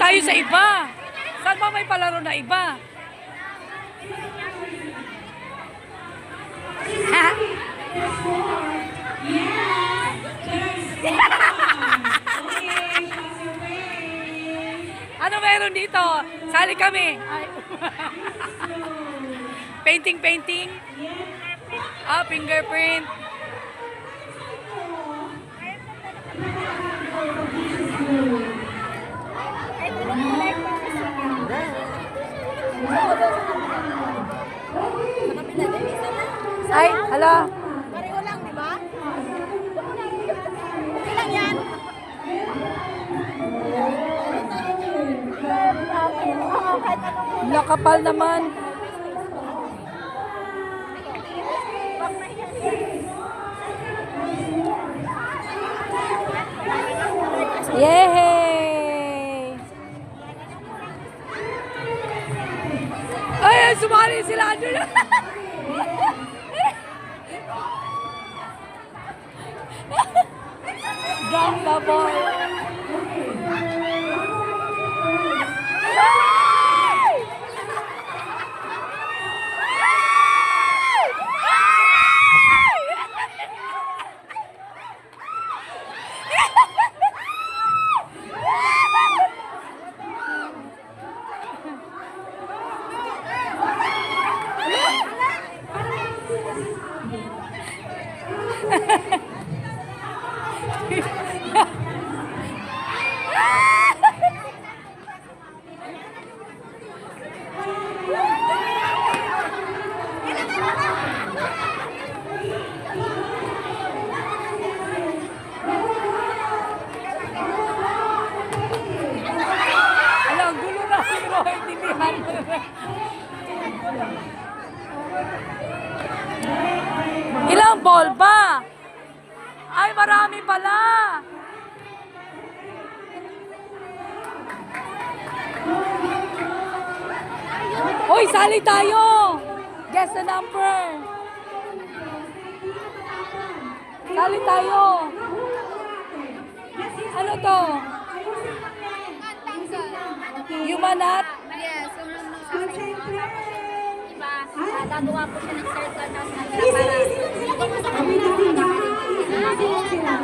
tayo sa iba. Saan ba may palaro na iba? Ha? Ano meron dito? Sali kami. Ay. Painting. Ah, fingerprint. Ay, hala. Pareho lang, di ba? Ilang yan? Nakapal naman. Yay! Ay, sumali sila doon. Drop the ball. Alam, gulo na pero intindihan mo. Ilang ball ba? Ay, marami pala. Hoy, sali tayo. Guess the number. Sali tayo. Ano to? Humanat? Yes. Diba? Gagawa po siya ng circle tapos para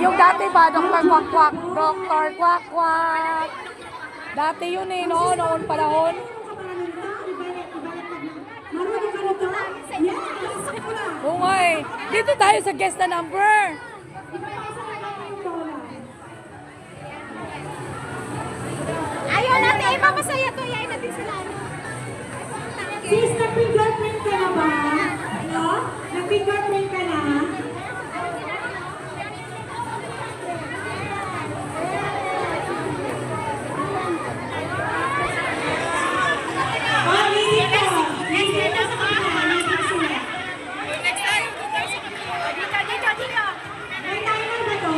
Yung dati ba, Dr. Kwak-Kwak? Dr. Kwak-Kwak. Dati yun eh, noon panahon. Oo nga eh. Dito tayo sa guess the number. ayaw natin, ipapasaya to. Ayaw natin sila. Sis, nag-fingerprint ka na ba? No? Nag-fingerprint ka na? Oh, easy ka. Easy ka sa kanila. Next tayo. Dito. May timer ba to?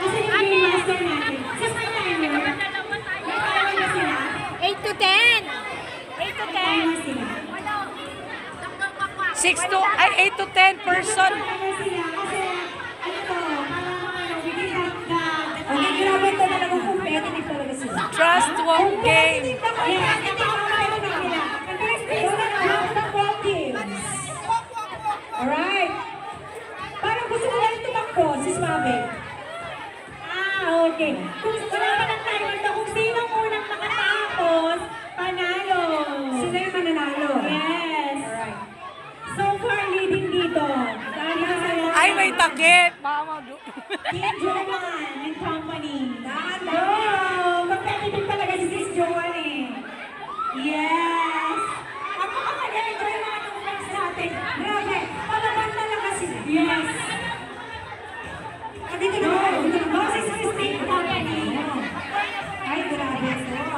Nasa yung game master natin. Sis, may timer. May timer na sila. 8 to 10. 8 to 10. Timer sila. 6 to, ay 8 to 10 person. Timer sila kasi ano to, parang grabe to talagang competitive talaga sila. Trust walk game. Yeah, ito ang mga nila. And there's this round of ball games. Alright. Parang gusto mo lang tumakbo, sis Mabel. Okay. Kung wala pa ng timer to, kung sino unang makatapos, panalo. Sino yung mananalo? Yes. Alright. So far, leading dito. Dahil sa'yo. Ay, may takip. Mama, Team Joanne and Company. No! Competitive talaga si Sis Joanne eh. Yes! Ako ka enjoy mga tumulong sa atin. Grabe, palaban talaga sila. Yes! Dito na ba? Boses Christine Company. Ay, grabe.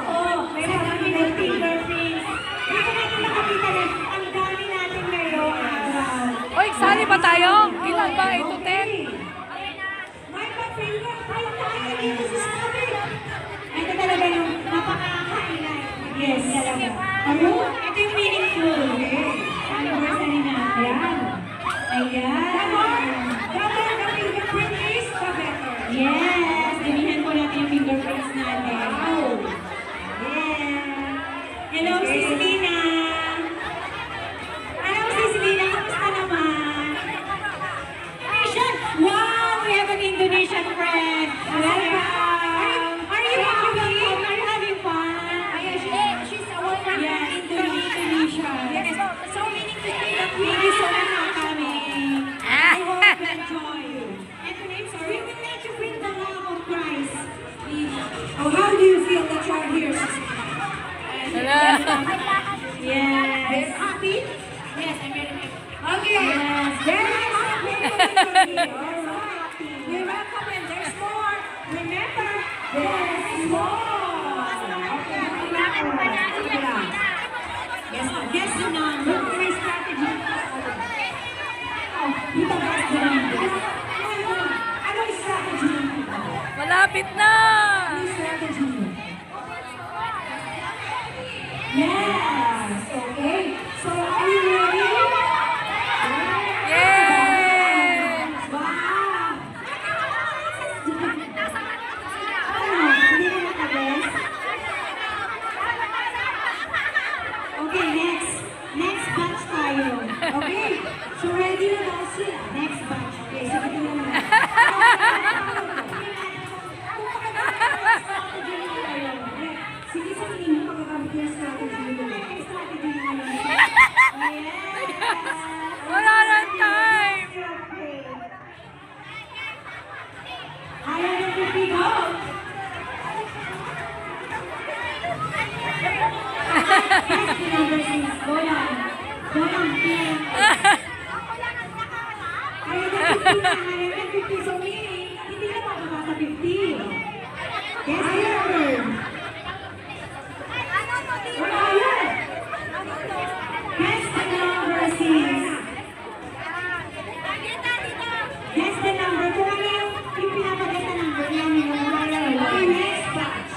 Oh, may marami ng fingerprints. Dito natin nakakita rin. Ang dami natin ngayong araw. Oy, sali ba tayo? Ilan ba? 8 to 10? May pa-finger, tayo dito sa sabi. Ito talaga yung napaka-highlight. Yes, talaga. Ano? Ito yung meaningful. Anniversary natin. Ayan. Dapat the fingerprint is the better. Yes, dinihan ko happy? Yes, I'm very happy. Okay. Yes, very happy. Alright. You're welcome and there's more. Remember, there's more. Okay. Guess the number. Look, may strategy. Oh, dito guess the number. Ano yung strategy? Malapit na! Ano yung strategy? Yes. Okay. So, are you ready? Yay! Wow! Ano? Hindi na nakaguess? Okay, next. Next batch tayo. Okay? So, ready na daw sila. Next batch. Okay, so ito na naman. Sige, sa tingin mo, pagkakamit yung strategy nyo. Strategy nyo naman. Yes! Wala nang time! Ayaw na pipigo! Yes, the number 6. Go lang. Go lang, Pin. Ayaw na 50 na. Ayaw na 50. So, meaning, hindi na makaka sa 50. Yes, the number. Wala yun. Yes, the number 6. Yes, the number. Kung ano yung pinapagay na number, yan yung wala yun. Okay, next batch.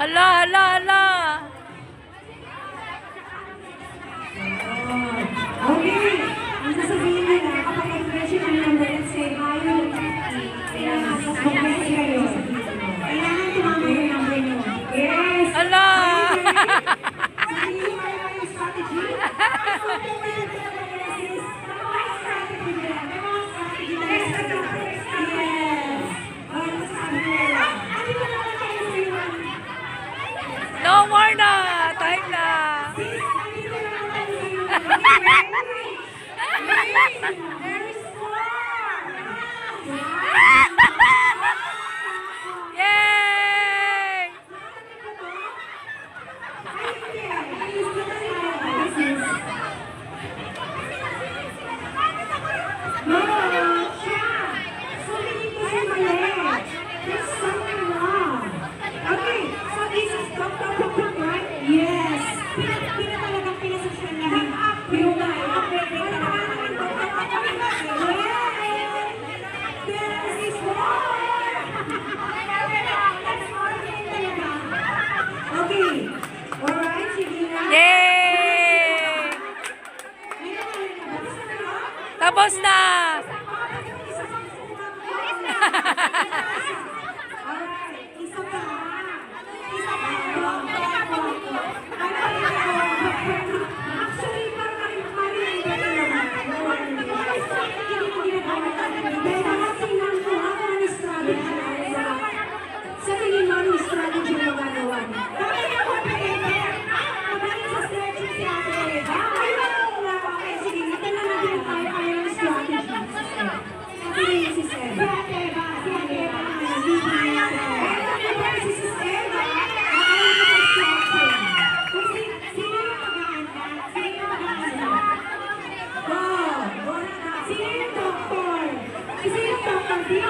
Hala, hala, hala! Okay. Ang sasabihin nila, kapag expression ng number, let's say, higher than 50, kailangan mag-guess kayo. Kailangan tumama yung number nyo. Yes! Hala! Sabihin nyo kayo yung strategy. May strategy nila. May mga strategy nila. Yes! Ano sabi nila? Ano ba naman kayo sa iyo? No more na! Time na! Sis, ano ba naman kayo sa iyo? There is more! Yay! Okay. Alright, sige na. Yay! Tapos na! Alright, isa pa. Isa pa. Actually, parang mali ba naman? Hindi mo ginagamit. Dahil lahat tingnan ko, ako ang strategy. Sa tingin mo, anong strategy mo gagawa? Bakit yung complicated? Magaling sa stretching si Ate Eva. Okay, sige, natanong na din tayo kayo ng strategy. Ate Eva, si Eva. Si Ate Eva, si Ate Eva. Si Sis Eva. Ayaw na ng stretching. Kung sino yung maghahanda? Sino yung maghahanda? Go! Go na. Sino yung doktor? Sino yung doktor dito?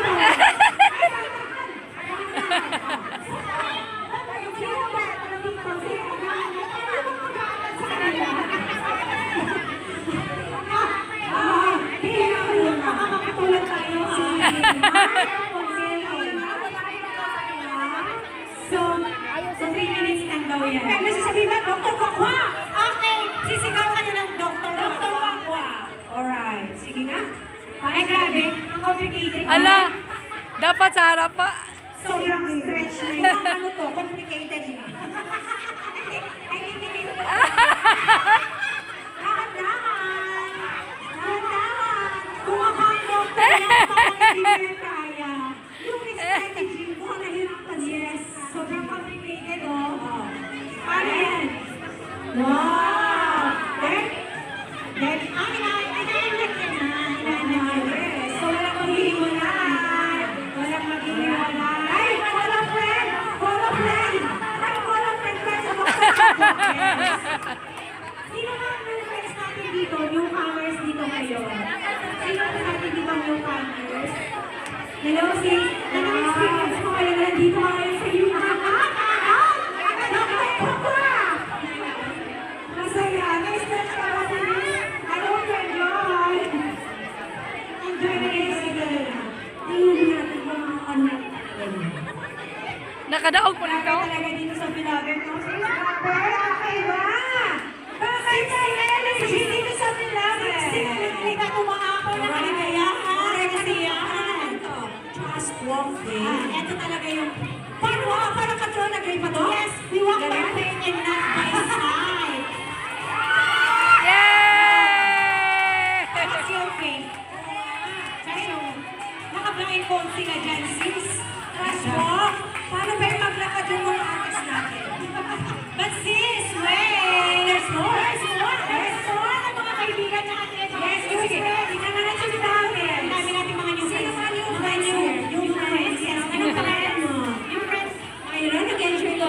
So 3 minutes lang daw yan. Kaya nasasabihin ba, Dr. Kwakwa? Okay, sisigaw ka na ng Dr. Kwakwa. Alright, sige na. Ay, grabe, ang complicated. Ala! Dapat sa harap pa. Sobrang stretch na yun. Ano to? Complicated na. Ay, hindi. Dahan-dahan. Dahan-dahan. Kung ako ang doktor, hindi mo yan kaya. Yung strategy mo, nahirapan yes. Sobrang complicated, oh. Paano yan? Wow! Then, yes. So, walang maghihiwalay. Walang maghihiwalay. Ay, walang friend! Walang friend! Ay, walang friend! Nakadaog po nito. Talaga dito sa vlogger no? Sis, kakaiba! Kakaiba! Dito sa vlogger! Hindi ka tumahapon na kaligayahan, kasiyahan. Trust walking. Ito talaga yung... Parang ka-draw na grade pa to? Yes! We walk by faith and not by sight. Yay! What's your faith? Sa'yo, naka-blindfold sila dyan, sis. Trust walk. Paano ba yung maglakad yung mga artist natin? But sis, wait! There's more! There's more! There's more! Ang mga kaibigan natin. Yes, sige. Tingnan na natin yung dami. Ang dami natin mga new friends. Sino yung friends here? Yung friends, yes. Anong pangalan mo? Yung friends. Ayun, nag-enjoy ko.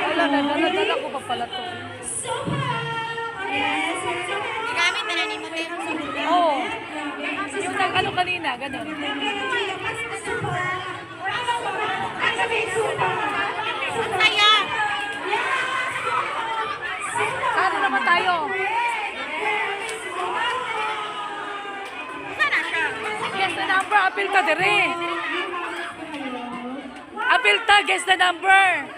Wala na, dala ko pa pala to. Super! Yes. Gamit na ni mo tayo. Oo. Yung ano kanina, ganun. Saya. Saan naman tayo? Sana siya. Guess the number, apil ta dire. Apil ta, guess the number.